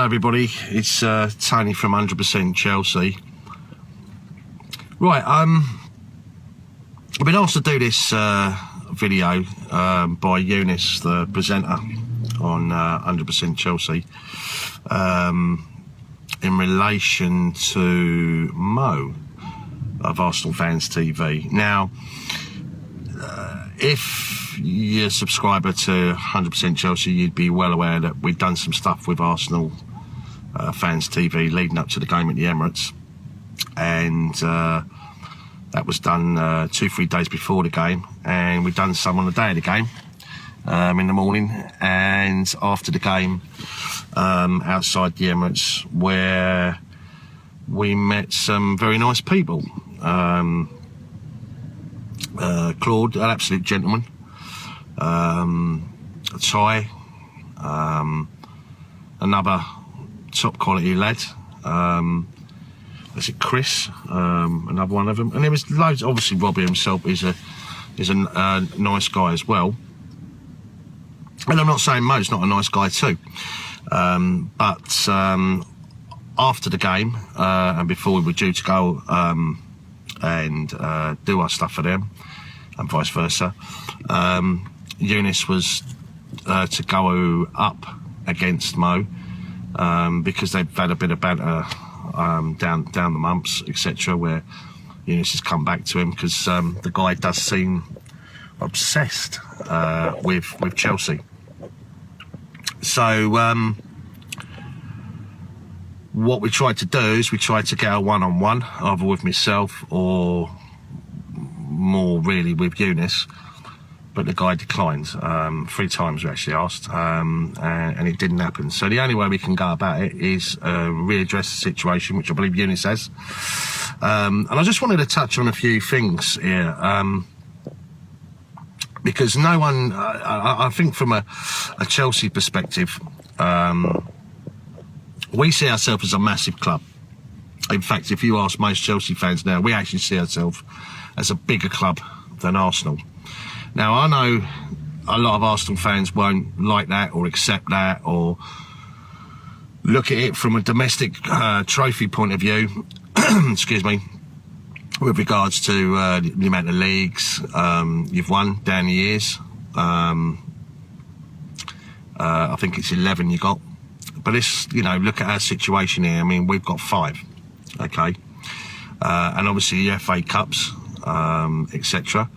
Hello everybody, it's Tony from 100% Chelsea. Right, I've been asked to do this video by Eunice, the presenter on 100% Chelsea, in relation to Mo of ArsenalFanTV. Now, if you're a subscriber to 100% Chelsea, you'd be well aware that we've done some stuff with Arsenal Fans TV leading up to the game at the Emirates, and that was done 2-3 days before the game, and we've done some on the day of the game in the morning and after the game outside the Emirates, where we met some very nice people. Claude, an absolute gentleman. Ty, another top quality lad. Is it Chris? Another one of them. And there was loads. Obviously, Robbie himself is a nice guy as well. And I'm not saying Mo's not a nice guy too. But after the game and before we were due to go and do our stuff for them, and vice versa, Eunice was to go up against Mo because they've had a bit of banter down the mumps, etc., where Eunice has come back to him because the guy does seem obsessed with Chelsea. So what we tried to do is we tried to get a one-on-one, either with myself or more really with Eunice, but the guy declined. 3 times we actually asked, and it didn't happen. So the only way we can go about it is readdress the situation, which I believe Eunice has. And I just wanted to touch on a few things here, because no one, I think from a Chelsea perspective, we see ourselves as a massive club. In fact, if you ask most Chelsea fans now, we actually see ourselves as a bigger club than Arsenal. Now, I know a lot of Arsenal fans won't like that or accept that or look at it from a domestic trophy point of view, excuse me, with regards to the amount of leagues you've won down the years. I think it's 11 you got. But it's, you know, look at our situation here. I mean, we've got 5, okay? And obviously the FA Cups, etc.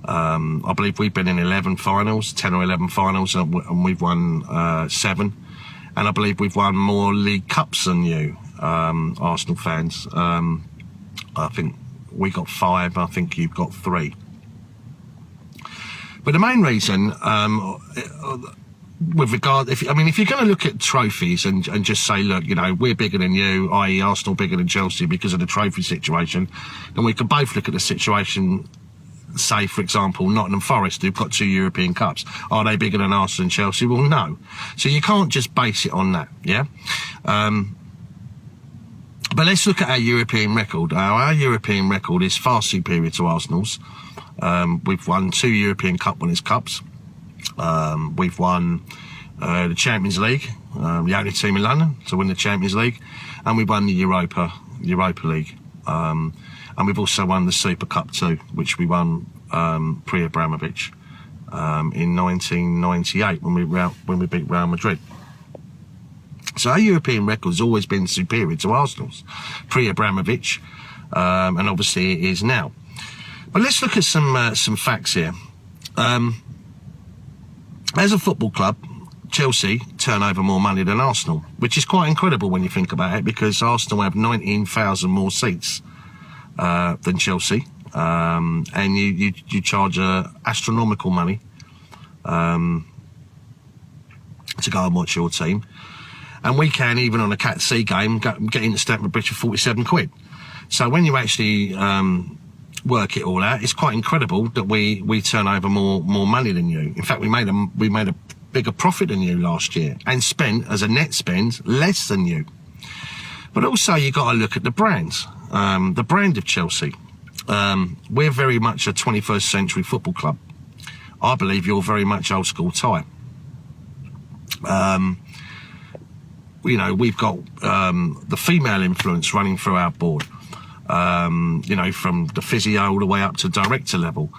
I believe we've been in 11 finals, 10 or 11 finals, and we've won 7. And I believe we've won more League Cups than you, Arsenal fans. I think we got 5, I think you've got 3. But the main reason, with regard, if you're going to look at trophies and just say, look, you know, we're bigger than you, i.e. Arsenal bigger than Chelsea because of the trophy situation, then we can both look at the situation. Say, for example, Nottingham Forest, who've got 2 European Cups. Are they bigger than Arsenal and Chelsea? Well, no. So you can't just base it on that, yeah? But let's look at our European record. Our European record is far superior to Arsenal's. We've won 2 European Cup Winners' Cups. We've won the Champions League, the only team in London to win the Champions League, and we won the Europa League. And we've also won the Super Cup too, which we won pre-Abramovich in 1998 when we beat Real Madrid. So our European record has always been superior to Arsenal's pre-Abramovich, and obviously it is now. But let's look at some facts here. As a football club, Chelsea turn over more money than Arsenal, which is quite incredible when you think about it, because Arsenal have 19,000 more seats than Chelsea, and you charge astronomical money to go and watch your team, and we can, even on a Cat C game, get into Stamford Bridge for 47 quid. So when you actually work it all out, it's quite incredible that we turn over more money than you. In fact, we made a bigger profit than you last year, and spent, as a net spend, less than you. But also you got to look at the brands. The brand of Chelsea. We're very much a 21st century football club. I believe you're very much old school type. you know, we've got the female influence running through our board. You know, from the physio all the way up to director level.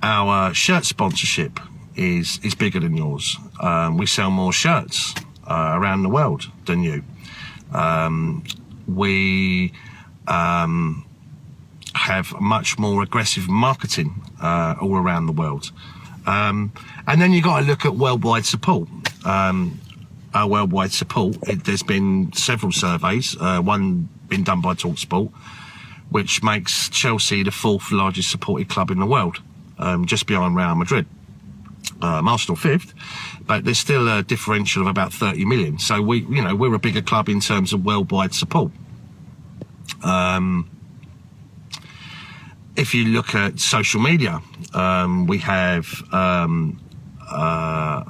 Our shirt sponsorship is bigger than yours. We sell more shirts around the world than you. We have much more aggressive marketing all around the world. And then you've got to look at worldwide support. Our worldwide support, there's been several surveys, one been done by TalkSport, which makes Chelsea the 4th largest supported club in the world, just behind Real Madrid. Arsenal 5th, but there's still a differential of about 30 million. So we're a bigger club in terms of worldwide support. If you look at social media, we have a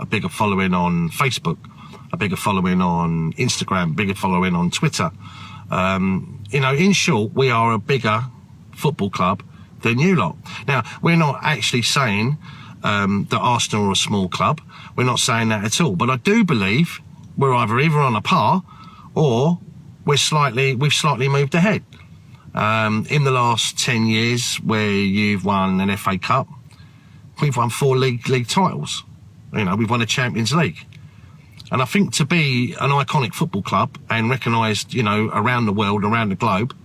bigger following on Facebook, a bigger following on Instagram, bigger following on Twitter. You know, in short, we are a bigger football club than you lot. Now, we're not actually saying that Arsenal are a small club. We're not saying that at all. But I do believe we're either on a par or we've slightly moved ahead. In the last 10 years, where you've won an FA Cup, we've won 4 league titles. You know, we've won a Champions League. And I think to be an iconic football club and recognised, you know, around the world, around the globe,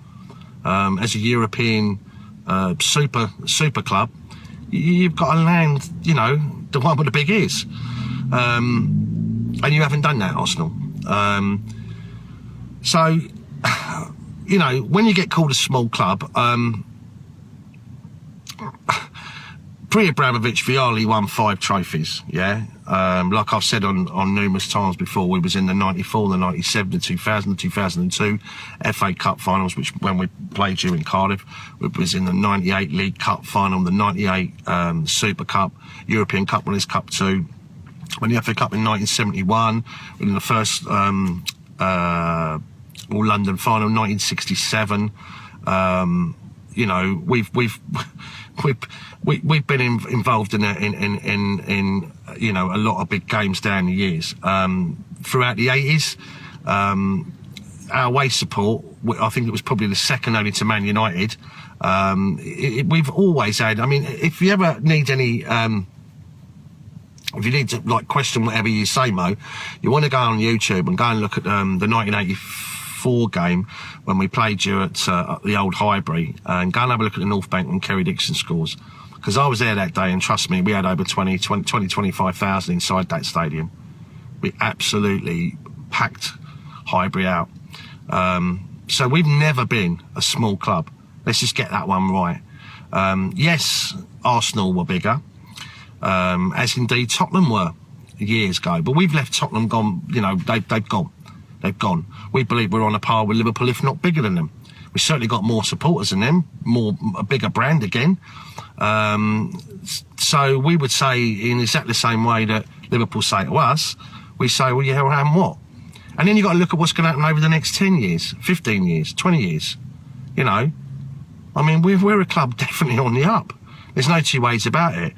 as a European super club, you've got to land, you know, the one with the big ears. And you haven't done that, Arsenal. So, you know, when you get called a small club, pre-Abramovich, Vialli won 5 trophies, yeah? Like I've said on numerous times before, we was in the 94, the 97, the 2000, the 2002 FA Cup finals, which when we played you in Cardiff, it was in the 98 League Cup final, the 98 Super Cup, European Cup Winners' Cup 2, when the FA Cup in 1971, in the first All London final, 1967. You know, we've been involved in you know, a lot of big games down the years. Throughout the 80s, our away support, I think it was probably the second only to Man United. We've always had. I mean, if you ever need any, if you need to like question whatever you say, Mo, you want to go on YouTube and go and look at the 1984 game when we played you at the old Highbury, and go and have a look at the North Bank when Kerry Dixon scores. Because I was there that day, and trust me, we had over 25,000 inside that stadium. We absolutely packed Highbury out. So we've never been a small club. Let's just get that one right. Yes, Arsenal were bigger, as indeed Tottenham were years ago. But we've left Tottenham gone, you know, they've gone. They've gone. We believe we're on a par with Liverpool, if not bigger than them. We've certainly got more supporters than them, a bigger brand again. So we would say in exactly the same way that Liverpool say to us, we say, well, yeah, and what? And then you've got to look at what's going to happen over the next 10 years, 15 years, 20 years. You know, I mean, we're a club definitely on the up. There's no two ways about it.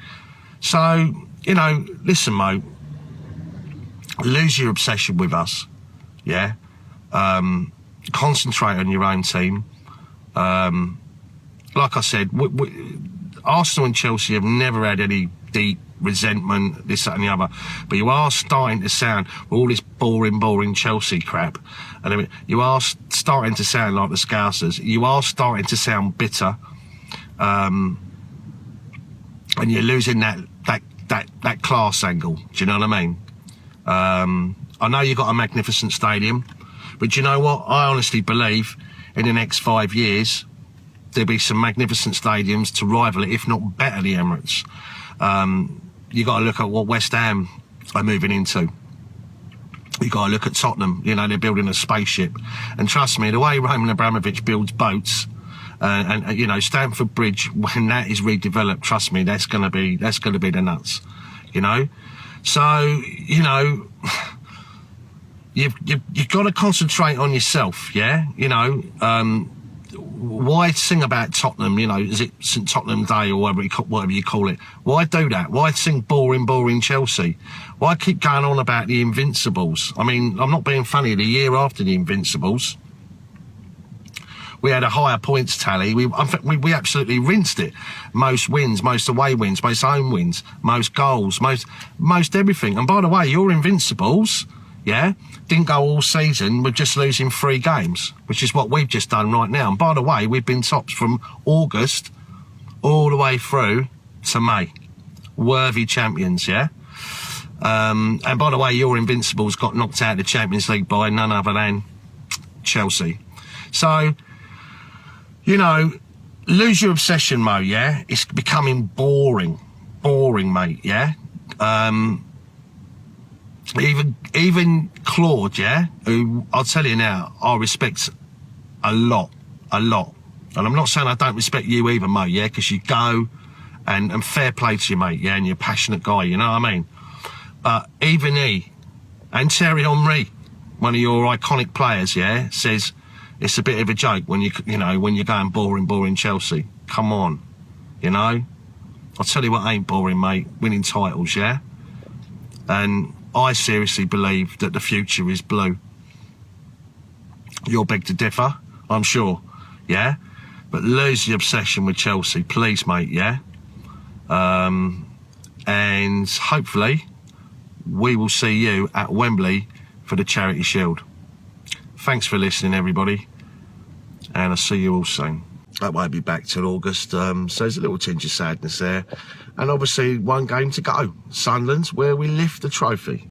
So, you know, listen, Mo, lose your obsession with us. Yeah. Concentrate on your own team. Like I said, Arsenal and Chelsea have never had any deep resentment, this, that and the other. But you are starting to sound, with all this boring Chelsea crap, and I mean, you are starting to sound like the Scousers. You are starting to sound bitter. And you're losing that class angle. Do you know what I mean? I know you've got a magnificent stadium, but you know what? I honestly believe in the next 5 years, there'll be some magnificent stadiums to rival it, if not better, the Emirates. You got to look at what West Ham are moving into. You got to look at Tottenham. You know, they're building a spaceship. And trust me, the way Roman Abramovich builds boats, and you know, Stamford Bridge, when that is redeveloped, trust me, that's going to be the nuts. You know, so you know, you've got to concentrate on yourself. Yeah, you know, why sing about Tottenham? You know, is it St Tottenham Day or whatever you call it? Why do that? Why sing boring Chelsea? Why keep going on about the Invincibles? I mean, I'm not being funny. The year after the Invincibles, we had a higher points tally. We absolutely rinsed it. Most wins, most away wins, most home wins, most goals, most everything. And by the way, your Invincibles, yeah, didn't go all season with just losing 3 games, which is what we've just done right now. And by the way, we've been tops from August all the way through to May. Worthy champions, yeah? And by the way, your Invincibles got knocked out of the Champions League by none other than Chelsea. So, you know, lose your obsession, Mo, yeah? It's becoming boring, mate, yeah? Even Claude, yeah, who I'll tell you now, I respect a lot. And I'm not saying I don't respect you either, Mo, yeah, because you go and fair play to you, mate, yeah, and you're a passionate guy, you know what I mean? But even he, and Thierry Henry, one of your iconic players, yeah, says it's a bit of a joke when when you're going boring Chelsea. Come on, you know? I'll tell you what ain't boring, mate, winning titles, yeah? And I seriously believe that the future is blue. You'll beg to differ, I'm sure, yeah? But lose the obsession with Chelsea, please, mate, yeah? And hopefully we will see you at Wembley for the Charity Shield. Thanks for listening, everybody, and I'll see you all soon. That won't be back till August, so there's a little tinge of sadness there. And obviously, one game to go. Sunderland, where we lift the trophy.